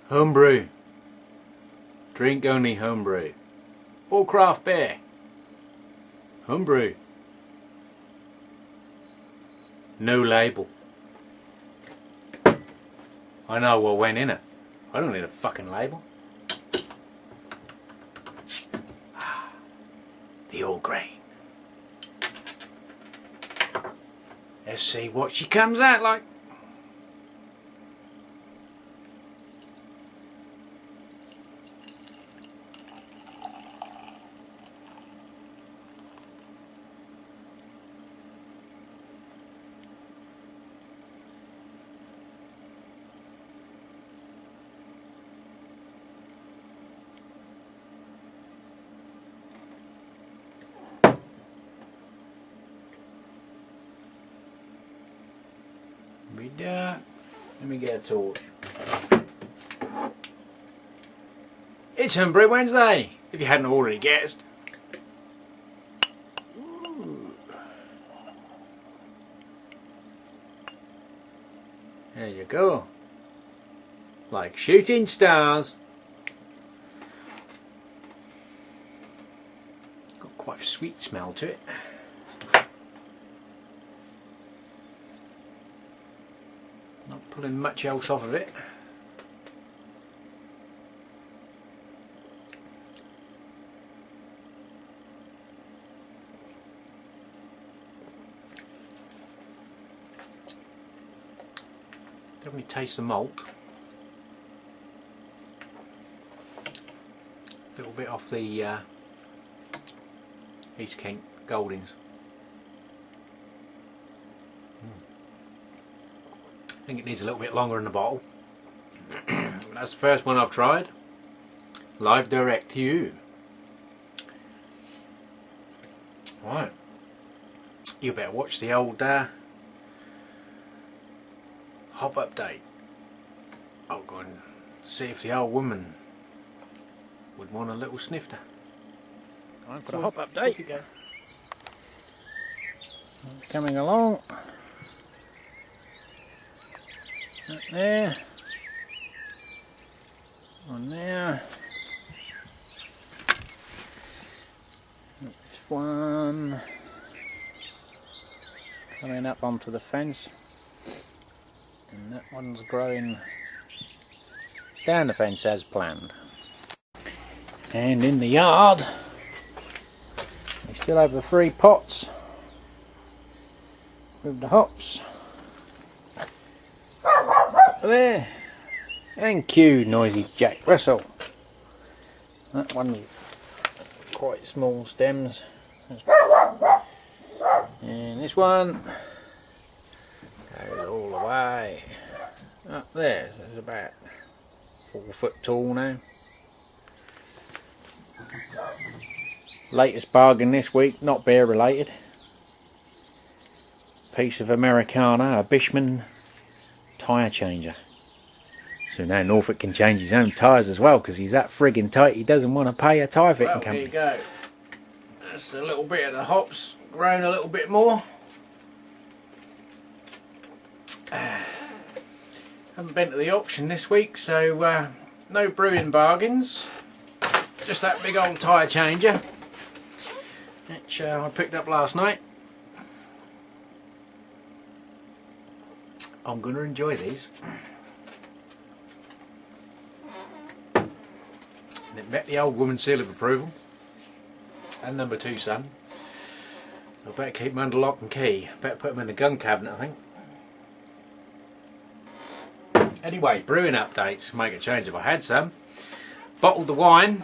Homebrew. Drink only homebrew. Or craft beer. Homebrew. No label. I know what went in it. I don't need a fucking label. The all grain. Let's see what she comes out like. Let me get a torch. It's Homebrew Wednesday, if you hadn't already guessed. Ooh. There you go. Like shooting stars. Got quite a sweet smell to it. Not pulling much else off of it. Definitely taste the malt. A little bit off the East Kent Goldings. I think it needs a little bit longer in the bottle. That's the first one I've tried. Live direct to you. Right. You better watch the old hop update. I'll go and see if the old woman would want a little snifter. Time for the hop update. You go. Coming along. Up there, one there, this one coming up onto the fence, and that one's growing down the fence as planned. And in the yard we still have the 3 pots with the hops. There, and cue noisy Jack Russell. That one quite small stems, and this one goes all the way up there. It's about 4 foot tall now. Latest bargain this week, not beer related. Piece of Americana, a Bishman tyre changer. So now Norfolk can change his own tyres as well, because he's that friggin' tight he doesn't want to pay a tyre fitting company. There you go. That's a little bit of the hops grown a little bit more. Haven't been to the auction this week, so no brewing bargains. Just that big old tyre changer, which I picked up last night. I'm going to enjoy these. And it met the old woman's seal of approval. And number 2 son. I better keep them under lock and key. Better put them in the gun cabinet, I think. Anyway, brewing updates. Make a change if I had some. Bottled the wine.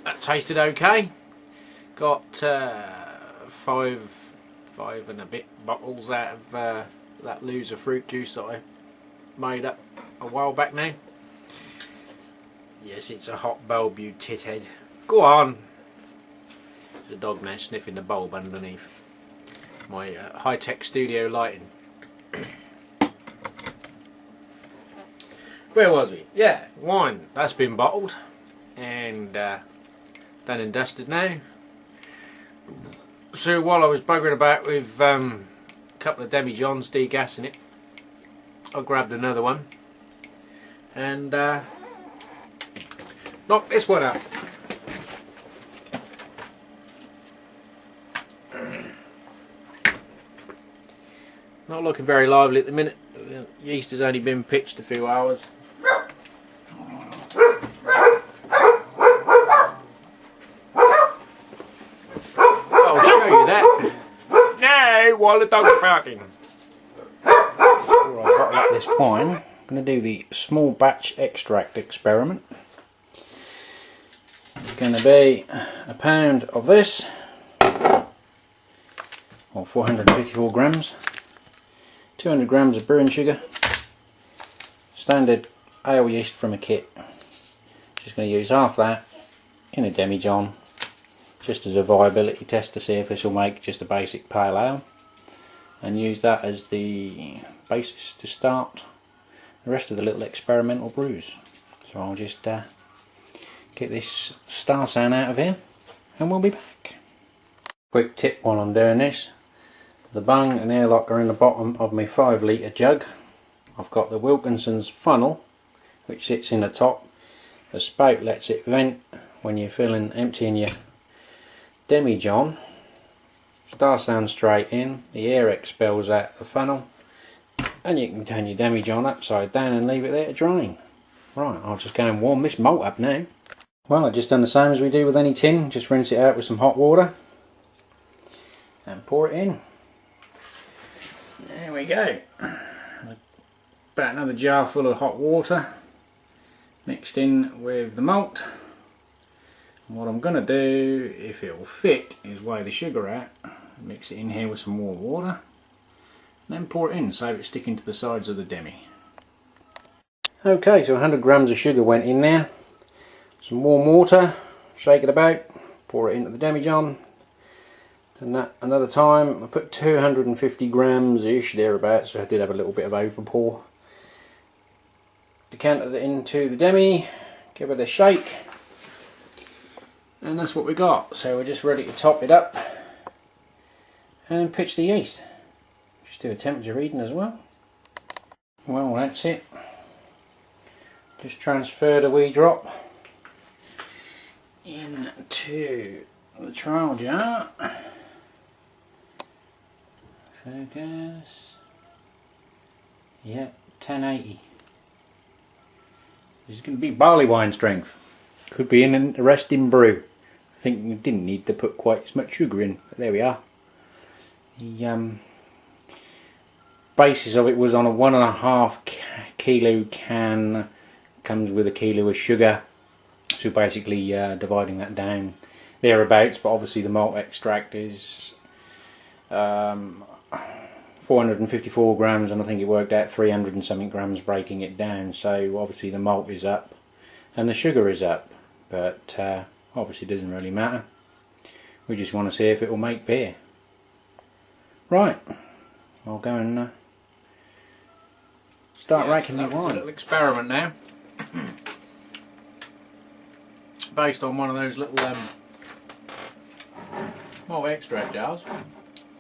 That tasted okay. Got 5 and a bit bottles out of that loser fruit juice that I made up a while back now. Yes, it's a hot bulb, you tithead. Go on. There's a dog now sniffing the bulb underneath my high-tech studio lighting. Where was we? Yeah, wine. That's been bottled and done and dusted now. So while I was buggering about with couple of demi-johns degassing it, I grabbed another one and knock this one up. Not looking very lively at the minute. The yeast has only been pitched a few hours. I'll show you that. No, while the dog's barking. Before I bottle up this wine, I'm going to do the small batch extract experiment. It's going to be a pound of this, or 454 grams, 200 grams of brewing sugar, standard ale yeast from a kit. Just going to use half that in a demijohn, just as a viability test to see if this will make just a basic pale ale, and use that as the basis to start the rest of the little experimental brews. So I'll just get this star sound out of here and we'll be back. Quick tip while I'm doing this: the bung and airlock are in the bottom of my 5 litre jug. I've got the Wilkinson's funnel which sits in the top. The spout lets it vent when you're emptying your demijohn. Star sound straight in, the air expels out the funnel, and you can turn your demijohn upside down and leave it there to drain. Right, I'll just go and warm this malt up now. Well, I've just done the same as we do with any tin, just rinse it out with some hot water and pour it in. There we go. About another jar full of hot water mixed in with the malt. And what I'm going to do, if it will fit, is weigh the sugar out, mix it in here with some warm water, and then pour it in, save it sticking to the sides of the demi. Okay, so 100 grams of sugar went in there. Some warm water, shake it about, pour it into the demijohn. Done that another time. I put 250 grams ish thereabouts, so I did have a little bit of overpour. Decanted it into the demi, give it a shake, and that's what we got. So we're just ready to top it up and pitch the yeast. Just do a temperature reading as well. Well, that's it. Just transfer the wee drop into the trial jar. Focus. Yep, 1080. This is going to be barley wine strength. Could be an interesting brew. I think we didn't need to put quite as much sugar in, but there we are. The basis of it was on a 1.5 kilo can. Comes with a kilo of sugar. So basically dividing that down thereabouts, but obviously the malt extract is 454 grams, and I think it worked out 300 and something grams breaking it down. So obviously the malt is up and the sugar is up, but obviously it doesn't really matter. We just want to see if it will make beer. Right, I'll go and start racking the wine. A little experiment now, based on one of those little malt extract jars.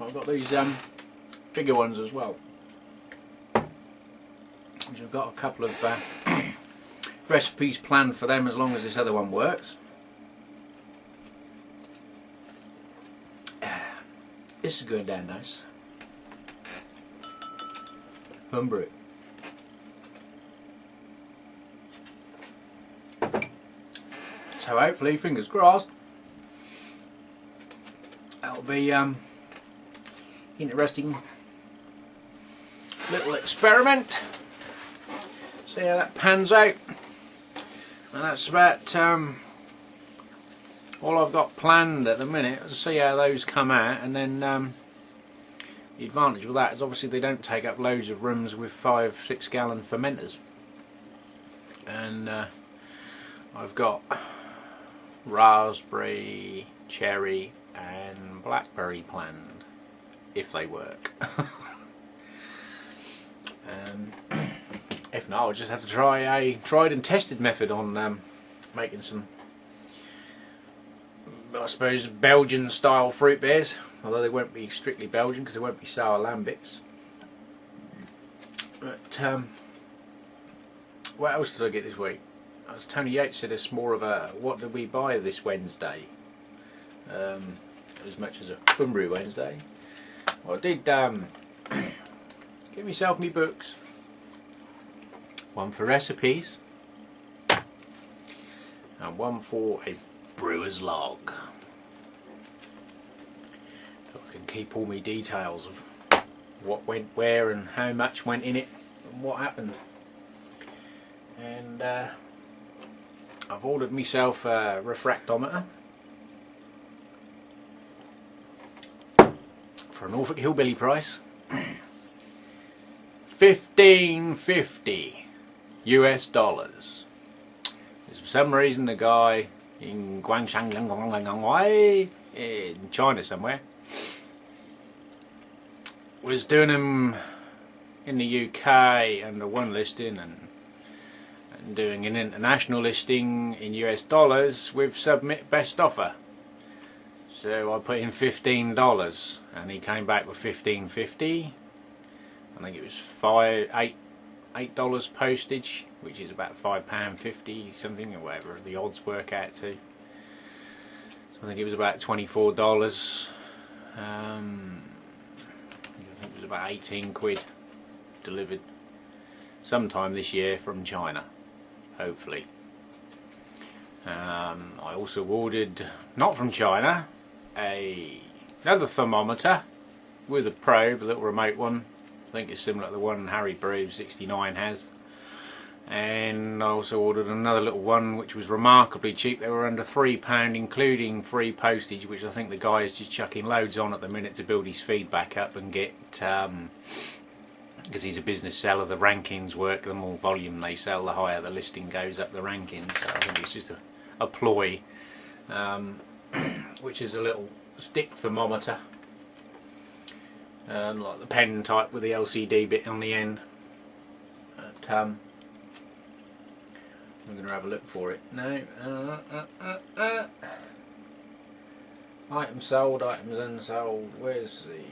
I've got these bigger ones as well, which I've got a couple of recipes planned for them as long as this other one works. This is going down nice. Homebrew. So hopefully, fingers crossed, that'll be interesting little experiment. See how that pans out. And that's about all I've got planned at the minute. See how those come out, and then the advantage with that is obviously they don't take up loads of rooms with 5-6 gallon fermenters. And I've got raspberry, cherry and blackberry planned, if they work. If not, I'll just have to try a tried and tested method on making some, I suppose, Belgian style fruit beers, although they won't be strictly Belgian because they won't be sour lambics. But what else did I get this week? as Tony Yates said, it's more of a what did we buy this Wednesday, as much as a Homebrew Wednesday. Well, I did get myself me books, one for recipes and one for a brewer's log, so I can keep all my details of what went where and how much went in it and what happened. And I've ordered myself a refractometer for a Norfolk Hillbilly price, $15.50 US dollars. For some reason the guy in Guangzhou in China somewhere was doing them in the UK under one listing and doing an international listing in US dollars with submit best offer. So I put in $15 and he came back with $15.50. I think it was $8 postage, which is about £5.50 something, or whatever the odds work out to. So I think it was about $24. I think it was about 18 quid delivered sometime this year from China, hopefully. I also ordered, not from China, another thermometer with a probe, a little remote one. I think it's similar to the one Harry Brew 69 has. And I also ordered another little one which was remarkably cheap. They were under £3 including free postage, which I think the guy is just chucking loads on at the minute to build his feed back up and get, because he's a business seller, the rankings work. The more volume they sell, the higher the listing goes up the rankings. So I think it's just a ploy, which is a little stick thermometer, like the pen type with the LCD bit on the end. But, I'm going to have a look for it now. Items sold, items unsold. Where's the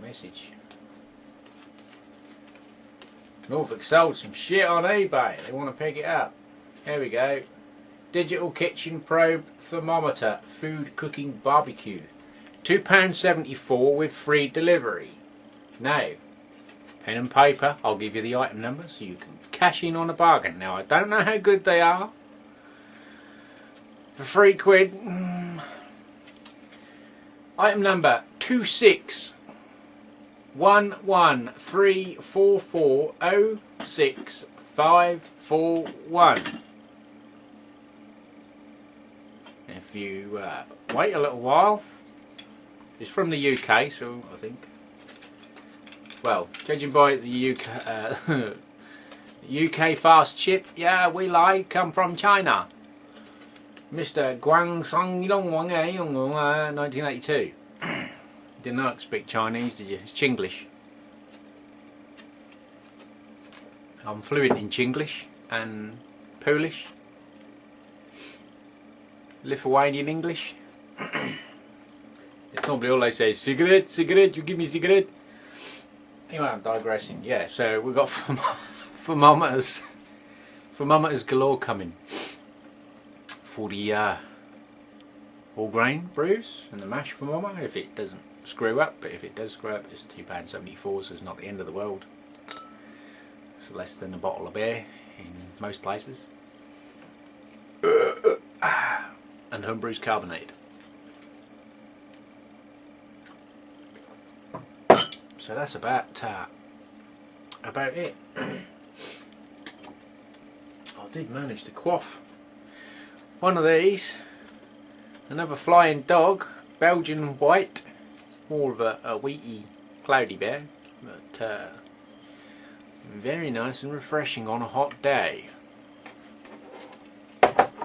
message? Norfolk sold some shit on eBay. They want to pick it up. Here we go. Digital kitchen probe thermometer, food cooking barbecue, £2.74 with free delivery. Now, pen and paper, I'll give you the item number so you can cash in on a bargain. Now I don't know how good they are. For £3, item number 261134406541. If you wait a little while, it's from the UK, so I think, well, judging by the UK UK fast chip, yeah, we like, come from China. Mr. Guang Sang Yong Wang 1982. Didn't know I could speak Chinese, did you? It's Chinglish. I'm fluent in Chinglish and Polish, Lithuanian English. It's normally all they say is cigarette, cigarette, you give me cigarette. Anyway, I'm digressing. Yeah, so we've got thermometers galore coming for the all grain brews and the mash thermometer if it doesn't screw up, but if it does screw up it's £2.74, so it's not the end of the world. It's less than a bottle of beer in most places. And homebrew's carbonated. So that's about it. I did manage to quaff one of these, another flying dog, Belgian white, more of a wheaty, cloudy bear, but very nice and refreshing on a hot day.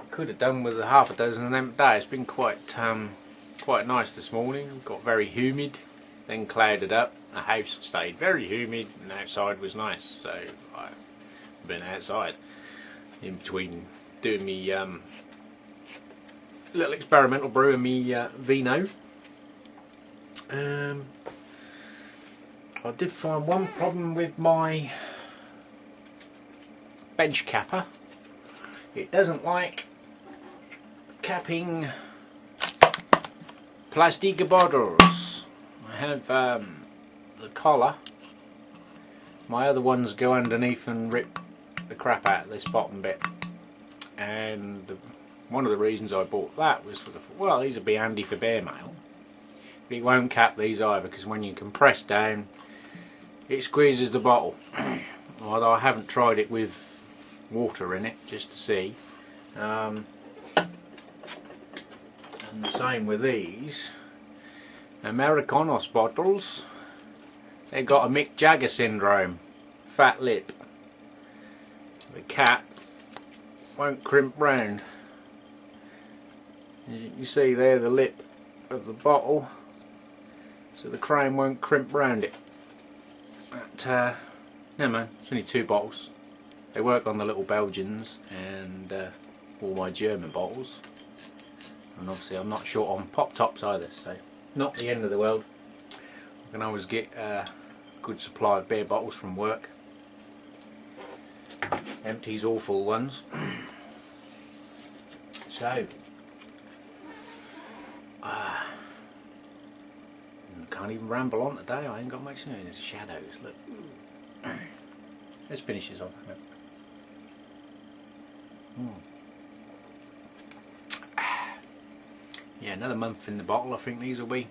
Could have done with half a dozen of them today. It's been quite nice this morning. Got very humid, then clouded up. The house stayed very humid and outside was nice, so I've been outside in between doing me little experimental brew and me vino. I did find one problem with my bench capper. It doesn't like capping plastic bottles. I have the collar. My other ones go underneath and rip the crap out of this bottom bit. And one of the reasons I bought that was for well, these would be handy for bear mail. But it won't cap these either, because when you compress down, it squeezes the bottle. Although I haven't tried it with water in it, just to see. And the same with these Americanos bottles. They got a Mick Jagger syndrome, fat lip. The cap won't crimp round. You see there the lip of the bottle, so the crane won't crimp round it. But never mind, it's only 2 bottles. They work on the little Belgians and all my German bottles. And obviously I'm not short on pop tops either, so not the end of the world. I can always get a good supply of beer bottles from work. Empties all full ones. So can't even ramble on today. I ain't got much in it. There's shadows. Look. Let's finish this off. Yeah, another month in the bottle. I think these will be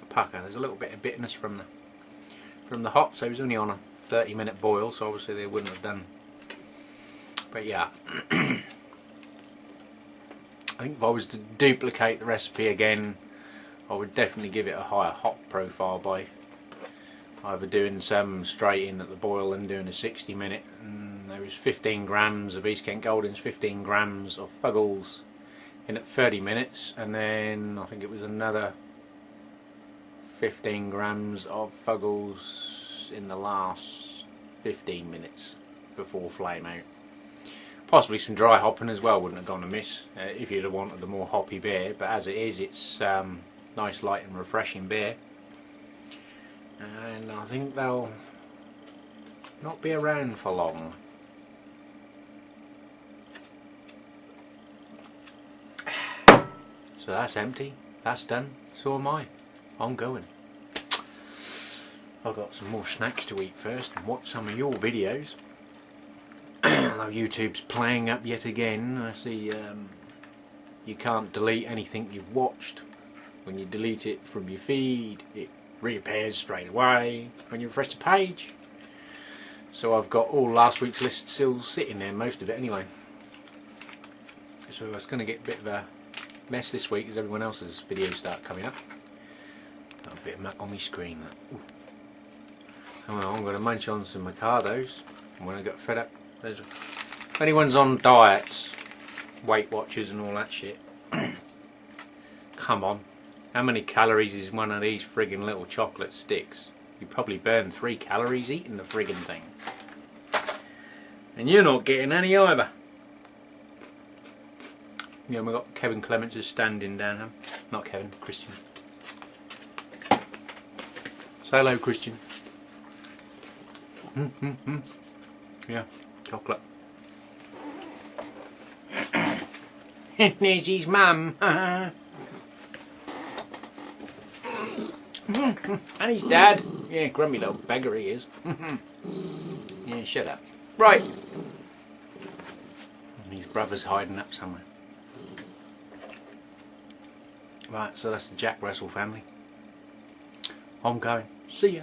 pucker. There's a little bit of bitterness from the hops. So it was only on a 30-minute boil, so obviously they wouldn't have done. But yeah, I think if I was to duplicate the recipe again, I would definitely give it a higher hop profile by either doing some straight in at the boil and doing a 60-minute. And there was 15 grams of East Kent Goldings, 15 grams of Fuggles in at 30 minutes, and then I think it was another 15 grams of Fuggles in the last 15 minutes before flame out. Possibly some dry hopping as well wouldn't have gone amiss if you'd have wanted a more hoppy beer, but as it is, it's nice, light and refreshing beer. And I think they'll not be around for long. So that's empty, that's done, so am I. I'm going. I've got some more snacks to eat first and watch some of your videos. Although YouTube's playing up yet again. I see you can't delete anything you've watched. When you delete it from your feed, it reappears straight away when you refresh the page. So I've got all last week's list still sitting there, most of it anyway. So it's going to get a bit of a mess this week as everyone else's videos start coming up. Got a bit of muck on my screen. Well, I'm going to munch on some Micados when I get fed up. If anyone's on diets, Weight Watchers and all that shit, come on. How many calories is one of these friggin' little chocolate sticks? You probably burn 3 calories eating the friggin' thing. And you're not getting any either. Yeah, we've got Kevin Clements is standing down here. Not Kevin, Christian. Say hello, Christian. Yeah, chocolate. There's his mum. And his dad. Yeah, grumpy little beggar he is. Yeah, shut up. Right. And his brother's hiding up somewhere. Right, so that's the Jack Russell family. I'm going. See ya.